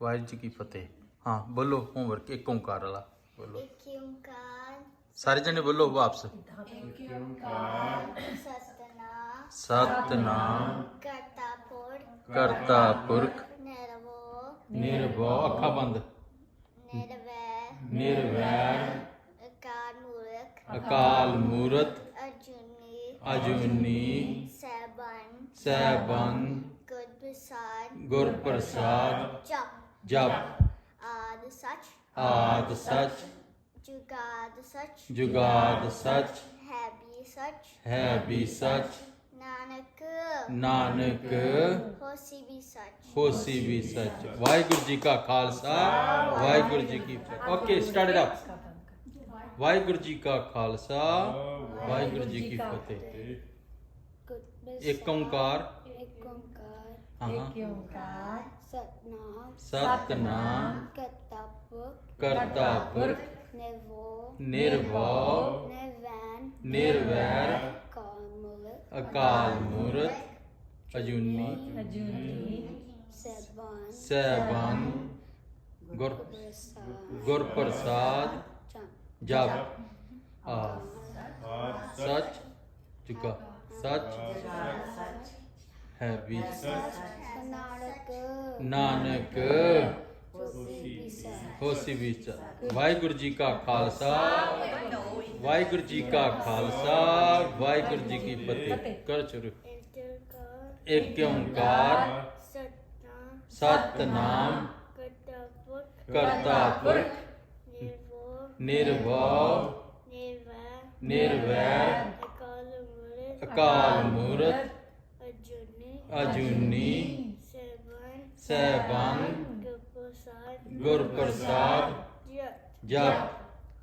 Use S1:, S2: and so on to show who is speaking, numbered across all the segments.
S1: ਵਾਹਿਗੁਰੂ ਜੀ ਕੀ ਫਤਿਹ। ਹਾਂ ਬੋਲੋ ਹੋਮਵਰਕ ਇੱਕ ਓਂਕਾਰ ਵਾਲਾ ਬੋਲੋ।
S2: ਇੱਕ ਓਂਕਾਰ
S1: ਸਾਰੇ ਜਣੇ ਬੋਲੋ ਵਾਪਸ।
S2: ਇੱਕ ਓਂਕਾਰ ਸਤਨਾਮ
S1: ਸਤਨਾਮ
S2: ਕਰਤਾ ਪੁਰਖ
S1: ਕਰਤਾ ਪੁਰਖ
S2: ਨਿਰਭਉ
S1: ਨਿਰਭਉ ਅੱਖਾਂ ਬੰਦ
S2: ਨਿਰਵੈਰ
S1: ਨਿਰਵੈਰ
S2: ਅਕਾਲ ਮੂਰਖ
S1: ਅਕਾਲ ਮੂਰਤ
S2: ਅਜੂਨੀ
S1: ਅਜੂਨੀ
S2: ਸੈਭੰ
S1: ਸੈਭੰ
S2: ਗੁਰ ਪ੍ਰਸਾਦ
S1: ਗੁਰ ਪ੍ਰਸਾਦ
S2: ਜਪ
S1: ਜਪ
S2: ਆਦਿ ਸਚ
S1: ਆਦ ਸਚ
S2: ਜੁਗਾਦ ਸਚ
S1: ਜੁਗਾਦ ਸਚ
S2: ਹੈ ਵੀ ਸਚ
S1: ਹੈ ਵੀ ਸਚ
S2: ਨਾਨਕ
S1: ਨਾਨਕ
S2: ਹੋਸੀ ਵੀ ਸਚ
S1: ਹੋਸੀ ਵੀ ਸਚ। ਵਾਹਿਗੁਰੂ ਜੀ ਕਾ ਖਾਲਸਾ ਵਾਹਿਗੁਰੂ ਜੀ ਕੀ ਫਤਿਹ। Okay start it up. Waheguru ji ਕਾ ਖਾਲਸਾ ਵਾਹਿਗੁਰੂ ਜੀ ਕੀ ਫਤਿਹ। ਇੱਕ ਓਂਕਾਰ
S2: ਇੱਕ ਓਂਕਾਰ
S1: ਹਾਂ
S3: ਇੱਕ ਓਂਕਾਰ
S2: ਸਤਨਾਮ
S1: ਸਤਨਾਮ
S2: ਕਰਤਾ ਪੁਰਖ
S1: ਕਰਤਾ ਪੁਰਖ
S2: ਨਿਰਭਉ
S1: ਨਿਰਭਉ
S2: ਨਿਰਵੈਰ
S1: ਨਿਰਵੈਰ
S2: ਅਕਾਲ ਮੂਰਖ
S1: ਅਕਾਲ ਮੂਰਤ ਅਜੂਨੀ
S3: ਅਜੂਨੀ
S2: ਸੈਭੰ
S1: ਸੈਭੰ ਗੁਰ
S2: ਪ੍ਰਸਾਦ
S1: ਗੁਰ ਪ੍ਰਸਾਦ
S2: ਜਪ
S1: ਜਪ ਆ ਸਚ ਜੁਗਾ ਸਚ ਹੈ ਵੀ
S2: ਨਾਨਕ
S1: ਨਾਨਕ
S2: ਹੋਸੀ ਸਚ
S1: ਹੋਸੀ ਵੀ ਸਚ। ਵਾਹਿਗੁਰੂ ਜੀ ਕਾ ਖਾਲਸਾ ਵਾਹਿਗੁਰੂ ਜੀ ਕਾ ਖਾਲਸਾ ਵਾਹਿਗੁਰੂ ਜੀ ਕੀ ਫਤਿਹ। ਕਰ ਸ਼ੁਰੂ। ਇੱਕ ਓਂਕਾਰ
S2: ਸਤਨਾਮ
S1: ਸਤਨਾਮ
S2: ਕਰਤਾ ਪੁਰਖ
S1: ਕਰਤਾ ਪੁਰਖ
S2: ਨਿਰਭਉ
S1: ਨਿਰਭਉ
S2: ਨਿਰਵੈਰ
S1: ਨਿਰਵੈਰ
S2: ਅਕਾਲ ਮੂਰਖ
S1: ਅਕਾਲ ਮੂਰਤ
S2: ਅਜੂਨੀ
S1: ਅਜੂਨੀ
S2: ਸੈਭੰ
S1: ਸੈਭੰ
S2: ਗੁਰ ਪ੍ਰਸਾਦ
S1: ਗੁਰ ਪ੍ਰਸਾਦ
S2: ਜਪ
S1: ਜਪ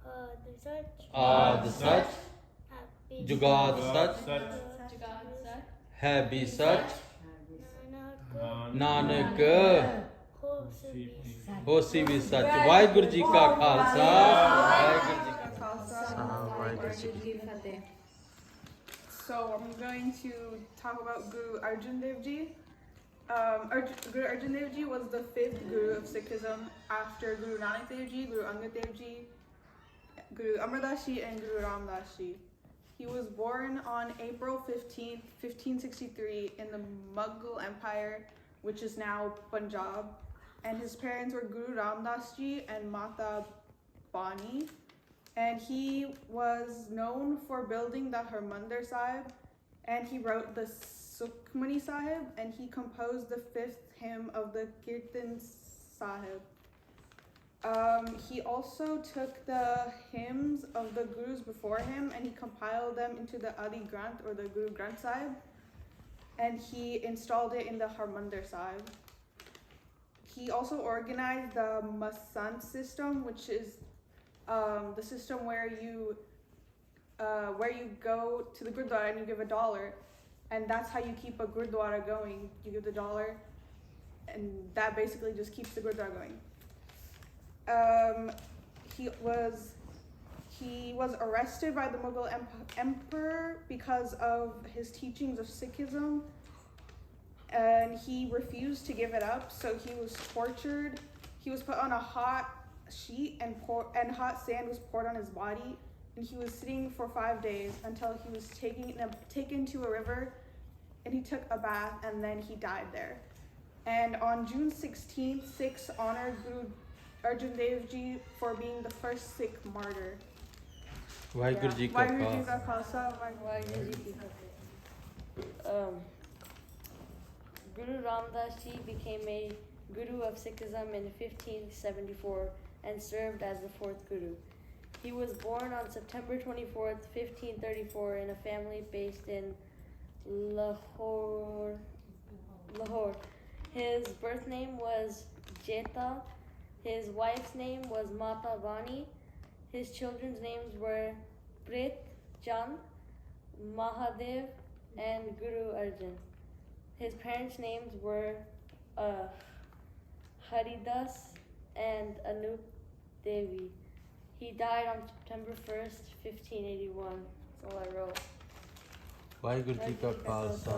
S2: ਆਦਿ ਸਚ
S1: ਆਦ ਸਚ
S2: ਹੈਪੀ
S1: ਜੁਗਾਦ ਸਚ ਹੈ ਵੀ ਸਚ
S2: ਨਾਨਕ
S1: ਨਾਨਕ
S2: ਹੋਸੀ ਵੀ ਸਚ
S1: ਹੋਸੀ ਵੀ ਸਚ। ਵਾਹਿਗੁਰੂ ਜੀ ਕਾ ਖਾਲਸਾ ਵਾਹਿਗੁਰੂ ਜੀ ਕੀ ਵਾਹਿਗੁਰੂ ਜੀ ਕੀ
S4: So I'm going to talk about Guru Arjan Dev Ji. Guru Arjan Dev Ji was the 5th Guru of Sikhism after Guru Nanak Dev Ji, Guru Angad Dev Ji, Guru Amar Das Ji and Guru Ram Das Ji. He was born on April 15th, 1563 in the Mughal Empire, which is now Punjab. And his parents were Guru Ram Das Ji and Mata Bani. And he was known for building the Harmandir Sahib, and he wrote the Sukhmani Sahib, and he composed the 5th hymn of the Kirtan Sahib. He also took the hymns of the Gurus before him and he compiled them into the Adi Granth or the Guru Granth Sahib, and he installed it in the Harmandir Sahib. He also organized the Masant system, which is the system where you go to the Gurdwara and you give $1, and that's how you keep a Gurdwara going. You give the $1, and that basically just keeps the Gurdwara going. He was arrested by the Mughal emperor because of his teachings of Sikhism, and he refused to give it up, so he was tortured. He was put on a hot sheet and hot sand was poured on his body, and he was sitting for 5 days until he was taken to a river, and he took a bath, and then he died there. And on June 16th, Sikhs honored Guru Arjan Dev Ji for being the first Sikh martyr.
S1: Waheguru ji ਕਾ
S4: Vaheguru Ji
S1: Khalsa
S4: Ka Khalsa, Vaheguru Ji Ki Fateh.
S5: Guru Ram Das Ji became a Guru of Sikhism in 1574 and served as the 4th Guru. He was born on September 24th, 1534 in a family based in Lahore. His birth name was Jeta. His wife's name was Mata Bani. His children's names were Prit, Chand, Mahadev, and Guru Arjan. His parents' names were Haridas and Anup Devi. He died on September 1st, 1581. That's all I wrote.
S1: Waheguru ji ਕਾ ਖਾਲਸਾ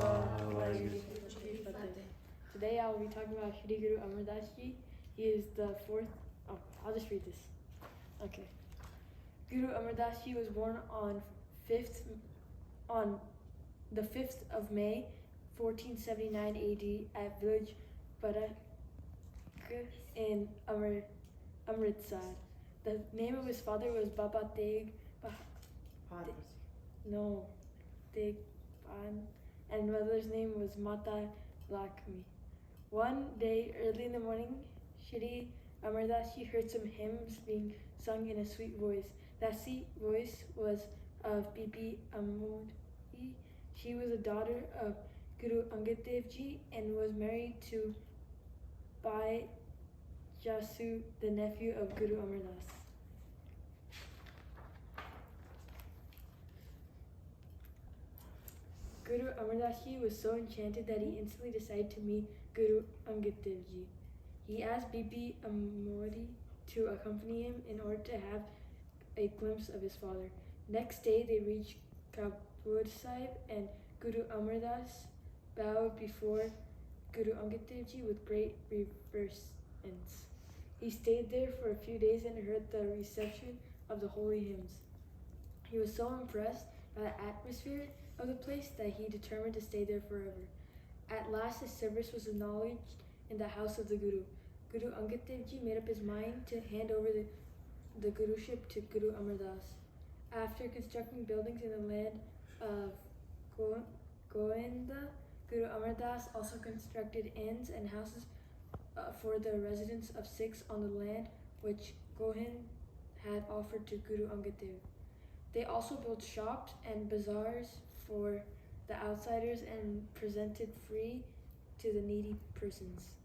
S1: ਵਾਹਿਗੁਰੂ ਜੀ ਕੀ
S5: Fateh.
S6: Today I will be talking about Shri Guru Amar Das Ji. He is the fourth. Oh, I'll just read this. Okay. Guru Amar Das Ji was born on the 5th of May, 1479 AD at village Barak in Amritsar. The name of his father was Baba Teg and mother's name was Mata Lakshmi. One day, early in the morning, Shri Amar Das Ji heard some hymns being sung in a sweet voice. That sweet voice was of Bibi Amori. She was a daughter of Guru Angad Dev Ji and was married to Bhai Jasu, the nephew of Guru Amar Das. Guru Amar Das Ji was so enchanted that he instantly decided to meet Guru Angad Dev Ji. He asked Bibi Amori to accompany him in order to have a glimpse of his father. Next day, they reached Kabul Sahib and Guru Amar Das bowed before Guru Angad Dev Ji with great reverence. He stayed there for a few days and heard the reception of the holy hymns. He was so impressed by the atmosphere of the place that he determined to stay there forever. At last, his service was acknowledged in the house of the Guru. Guru Angad Dev Ji made up his mind to hand over the Guruship to Guru Amar Das. After constructing buildings in the land of Govinda, Guru Amar Das also constructed inns and houses for the residents of Sikhs on the land which Govind had offered to Guru Angad Dev. They also built shops and bazaars for the outsiders and presented free to the needy persons.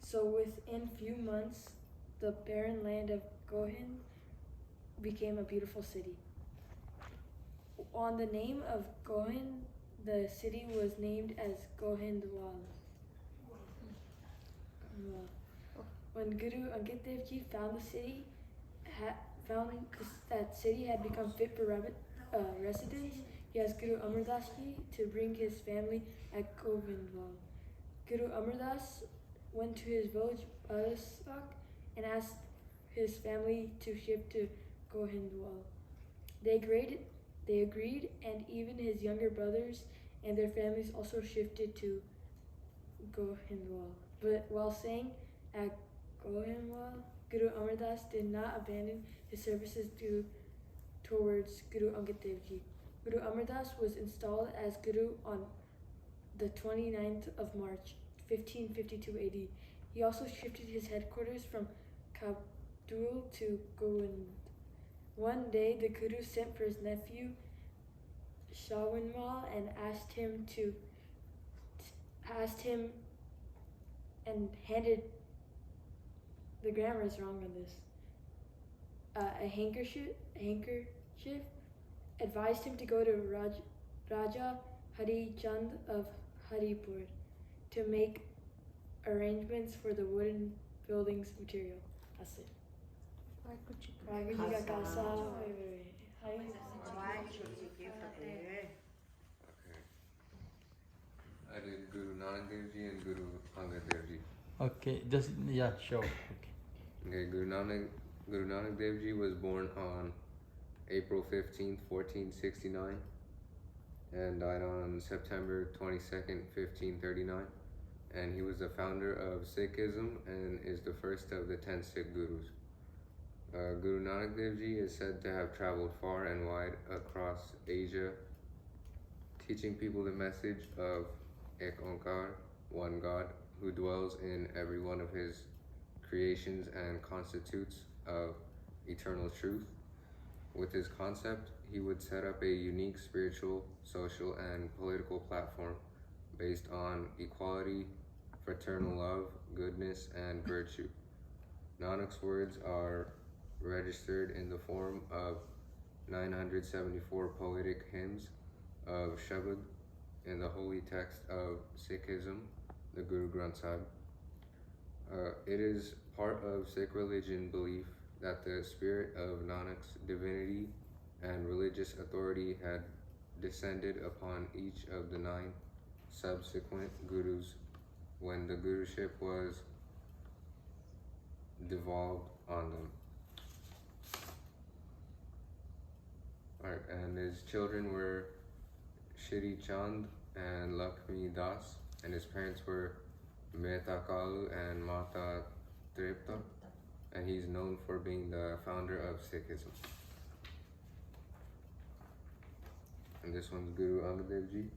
S6: So within few months, the barren land of Govind became a beautiful city. On the name of Govind, the city was named as Gohindwal. When Guru Angad Dev Ji found that city had become fit for residence, he asked Guru Amar Das Ji to bring his family at Govindwal. Guru Amar Das went to his village Balasak and asked his family to shift to Govindwal. They agreed, and even his younger brothers and their families also shifted to Govindwal. But while staying at Govindwal, Guru Amar Das did not abandon his services towards Guru Angad Dev Ji. Guru Amar Das was installed as Guru on the 29th of March, 1552 AD. He also shifted his headquarters from Kabul to Govind. One day, the Guru sent for his nephew Shawinmal and asked him and handed, the grammar is wrong on this, a handkerchief, advised him to go to Raja Hari Chand of Haripur to make arrangements for the wooden buildings material. That's it. Waheguru Ji Ka Khalsa,
S7: I did Guru Nanak Dev Ji and Guru Angad Dev Ji.
S1: Okay, just, yeah, sure. Okay.
S7: Okay, Guru Nanak Dev Ji was born on April 15th, 1469 and died on September 22nd, 1539. And he was the founder of Sikhism and is the first of the 10 Sikh Gurus. Guru Nanak Dev Ji is said to have traveled far and wide across Asia, teaching people the message of Ek Onkar, one God, who dwells in every one of his creations and constitutes of eternal truth. With his concept, he would set up a unique spiritual, social, and political platform based on equality, fraternal love, goodness, and virtue. Nanak's words are registered in the form of 974 poetic hymns of Shabad in the holy text of Sikhism, the Guru Granth Sahib. It is part of Sikh religion belief that the spirit of Nanak's divinity and religious authority had descended upon each of the 9 subsequent Gurus when the Guruship was devolved on them. Alright, and his children were Shri Chand and Lakshmi Das, and his parents were Mehta Kalu and Mata Tripta, and he's known for being the founder of Sikhism. And this one's Guru Angad Dev Ji.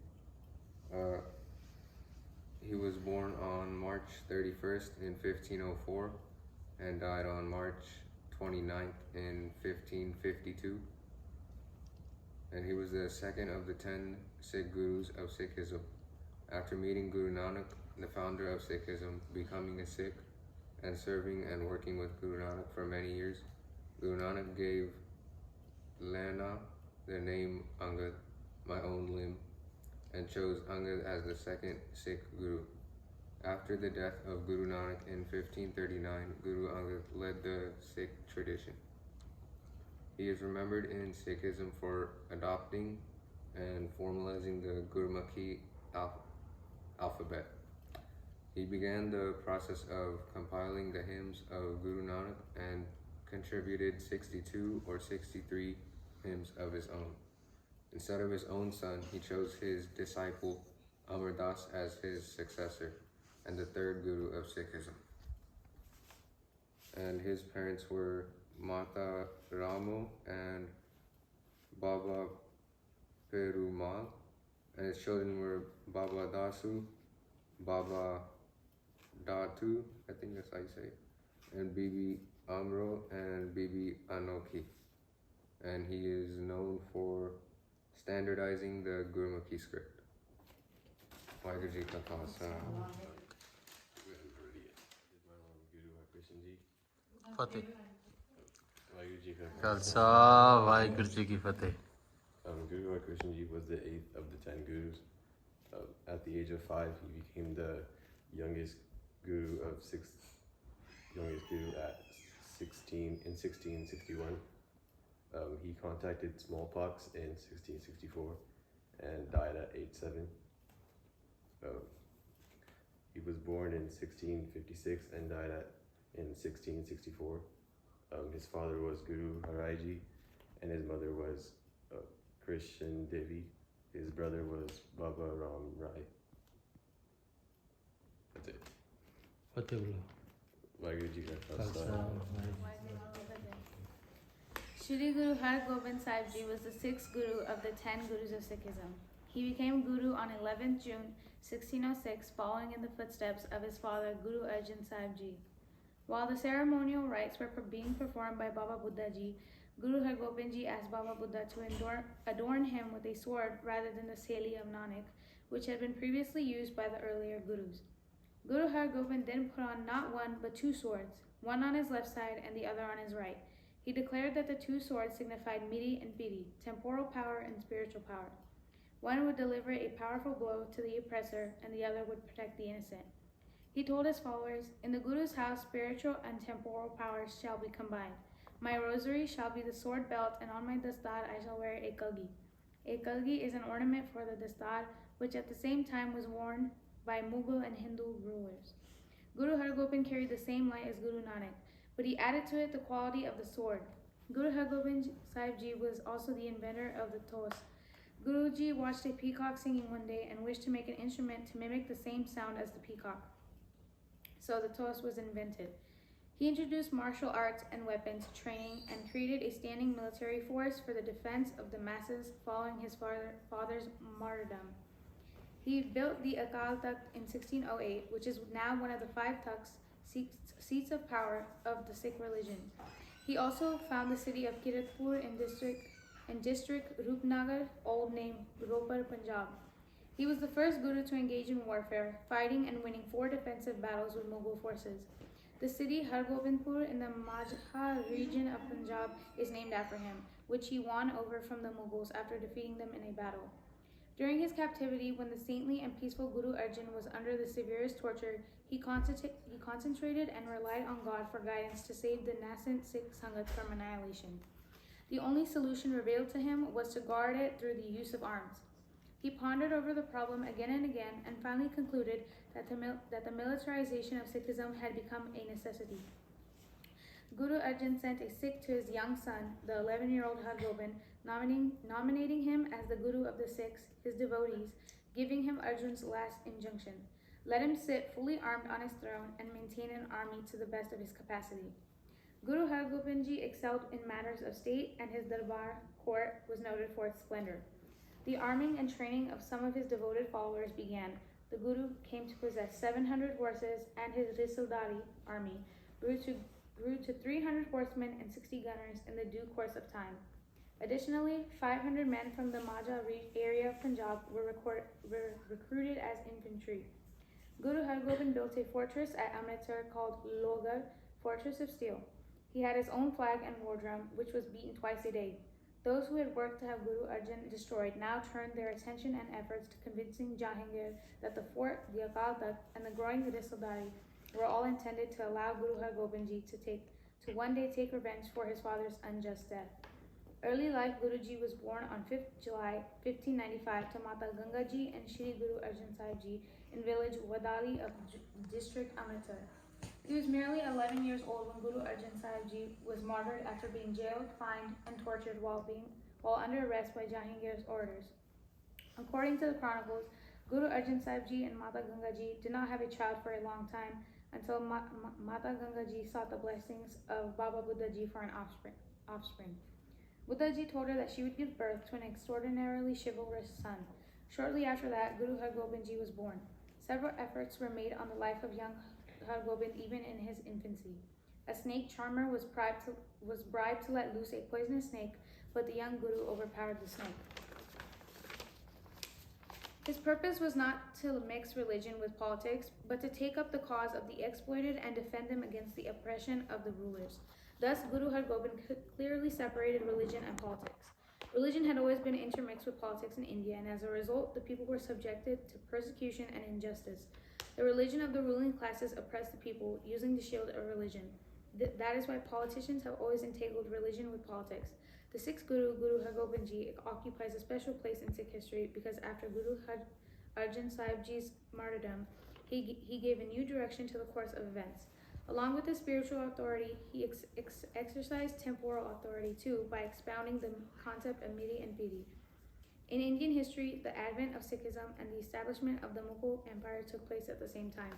S7: He was born on March 31st in 1504 and died on March 29th in 1552. And he was the second of the 10 Sikh Gurus of Sikhism. After meeting Guru Nanak, the founder of Sikhism, becoming a Sikh, and serving and working with Guru Nanak for many years, Guru Nanak gave Lena the name Angad, my own limb, and chose Angad as the second Sikh Guru. After the death of Guru Nanak in 1539, Guru Angad led the Sikh tradition. He is remembered in Sikhism for adopting and formalizing the Gurmukhi alphabet. He began the process of compiling the hymns of Guru Nanak and contributed 62 or 63 hymns of his own. Instead of his own son, he chose his disciple Amar Das as his successor and the third Guru of Sikhism. And his parents were Mata Ramo and Baba Perumal, and his children were Baba Dasu, Baba Datu, I think that's how you say it, and Bibi Amro and Bibi Anoki. And he is known for standardizing the Gurmukhi script. Waheguru Ji Ka Khalsa.
S1: Fateh.
S8: Waheguru Ji Ka
S1: Khalsa, Waheguru Ji Ki Fateh.
S8: Guru Har Krishan Ji was the 8th of the 10 Gurus. At the age of 5, he became the youngest Guru of youngest Guru at 16 in 1661. He contracted smallpox in 1664 and died at age 7. He was born in 1656 and died in 1664. His father was Guru Haraiji and his mother was Krishan Devi. His brother was Baba Ram Rai. That's it.
S1: Fatehullah.
S8: Waheguru Ji Ka
S1: Khalsa.
S8: Khalsa.
S9: Shri Guru Har Gobind Sahib Ji was the 6th Guru of the 10 Gurus of Sikhism. He became Guru on 11th June 1606, following in the footsteps of his father Guru Arjan Sahib Ji. While the ceremonial rites were being performed by Baba Buddha Ji, Guru Har Gobind Ji asked Baba Buddha to adorn him with a sword rather than the seli of Nanak, which had been previously used by the earlier Gurus. Guru Har Gobind then put on not one but 2 swords, one on his left side and the other on his right. He declared that the 2 swords signified Miri and Piri, temporal power and spiritual power. One would deliver a powerful blow to the oppressor and the other would protect the innocent. He told his followers, "In the Guru's house, spiritual and temporal powers shall be combined. My rosary shall be the sword belt, and on my dastad I shall wear a kalgi. A kalgi is an ornament for the dastad, which at the same time was worn by Mughal and Hindu rulers." Guru Har Gobind carried the same light as Guru Nanak, but he added to it the quality of the sword. Guru Har Gobind Sahib Ji was also the inventor of the tos. Guruji watched a peacock singing one day and wished to make an instrument to mimic the same sound as the peacock. So the tos was invented. He introduced martial arts and weapons training and created a standing military force for the defense of the masses following his father's martyrdom. He built the Akal Takht in 1608, which is now one of the 5 takhts, seats of power of the Sikh religion. He also found the city of Kiratpur in district Rupnagar, old name Ropar, Punjab. He was the first Guru to engage in warfare, fighting and winning 4 defensive battles with Mughal forces. The city Hargobindpur in the Majha region of Punjab is named after him, which he won over from the Mughals after defeating them in a battle. During his captivity, when the saintly and peaceful Guru Arjan was under the severest torture, he concentrated and relied on God for guidance to save the nascent Sikh Sangat from annihilation. The only solution revealed to him was to guard it through the use of arms. He pondered over the problem again and again and finally concluded that the militarization of Sikhism had become a necessity. Guru Arjan sent a Sikh to his young son, the 11-year-old Har Gobind, nominating him as the Guru of the Sikhs, his devotees, giving him Arjun's last injunction. Let him sit fully armed on his throne and maintain an army to the best of his capacity. Guru Har Gobind Ji excelled in matters of state, and his Darbar court was noted for its splendor. The arming and training of some of his devoted followers began. The Guru came to possess 700 horses, and his Risaldari army grew to 300 horsemen and 60 gunners in the due course of time. Additionally, 500 men from the Majha area of Punjab were recruited as infantry. Guru Har Gobind built a fortress at Amritsar called Lohgarh, Fortress of Steel. He had his own flag and war drum, which was beaten twice a day. Those who had worked to have Guru Arjan destroyed now turned their attention and efforts to convincing Jahangir that the fort, the Akal Takht, and the growing Risaldari were all intended to allow Guru Har Gobind Ji to one day take revenge for his father's unjust death. Early life, Guruji was born on 5th July 1595 to Mata Ganga Ji and Shri Guru Arjan Sahib Ji in village Wadali of district Amritsar. He was merely 11 years old when Guru Arjan Sahib Ji was martyred after being jailed, fined, and tortured while under arrest by Jahangir's orders. According to the chronicles, Guru Arjan Sahib Ji and Mata Ganga Ji did not have a child for a long time until Mata Ganga Ji sought the blessings of Baba Buddha Ji for an offspring. Buddha Ji told her that she would give birth to an extraordinarily chivalrous son. Shortly after that, Guru Har Gobind Ji was born. Several efforts were made on the life of young Har Gobind even in his infancy. A snake charmer was bribed to let loose a poisonous snake, but the young Guru overpowered the snake. His purpose was not to mix religion with politics, but to take up the cause of the exploited and defend them against the oppression of the rulers. Thus, Guru Har Gobind clearly separated religion and politics. Religion had always been intermixed with politics in India, and as a result, the people were subjected to persecution and injustice. The religion of the ruling classes oppressed the people, using the shield of religion. That is why politicians have always entangled religion with politics. The sixth Guru, Guru Har Gobind Ji, occupies a special place in Sikh history because after Guru Arjan Sahib Ji's martyrdom, he gave a new direction to the course of events. Along with his spiritual authority, he exercised temporal authority too by expounding the concept of Miri and Piri. In Indian history, the advent of Sikhism and the establishment of the Mughal Empire took place at the same time.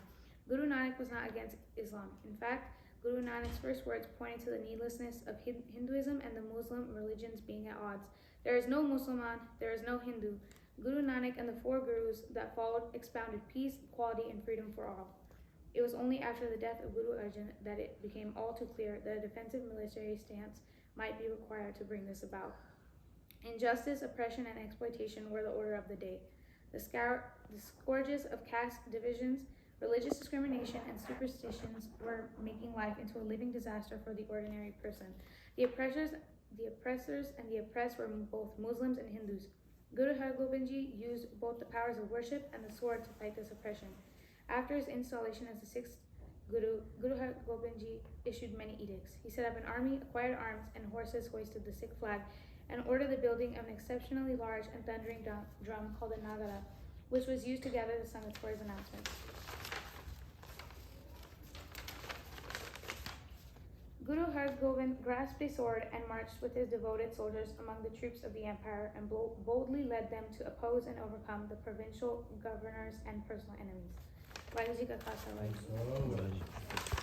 S9: Guru Nanak was not against Islam. In fact, Guru Nanak's first words pointed to the needlessness of Hinduism and the Muslim religions being at odds. There is no Musliman, there is no Hindu. Guru Nanak and the four Gurus that followed expounded peace, equality, and freedom for all. It was only after the death of Guru Arjan that it became all too clear that a defensive military stance might be required to bring this about. Injustice, oppression, and exploitation were the order of the day. The scourges of caste divisions, religious discrimination, and superstitions were making life into a living disaster for the ordinary person. The oppressors and the oppressed were both Muslims and Hindus. Guru Har Gobind Ji used both the powers of worship and the sword to fight this oppression. After his installation as the sixth Guru, Guru Har Gobind Ji issued many edicts. He set up an army, acquired arms, and horses hoisted the Sikh flag, and ordered the building of an exceptionally large and thundering drum called a Nagara, which was used to gather the Sangha for his announcements. Guru Har Gobind grasped a sword and marched with his devoted soldiers among the troops of the empire and boldly led them to oppose and overcome the provincial governors and personal enemies. Vaheguru Ji Ka Khalsa, Vaheguru Ji Ki Fateh.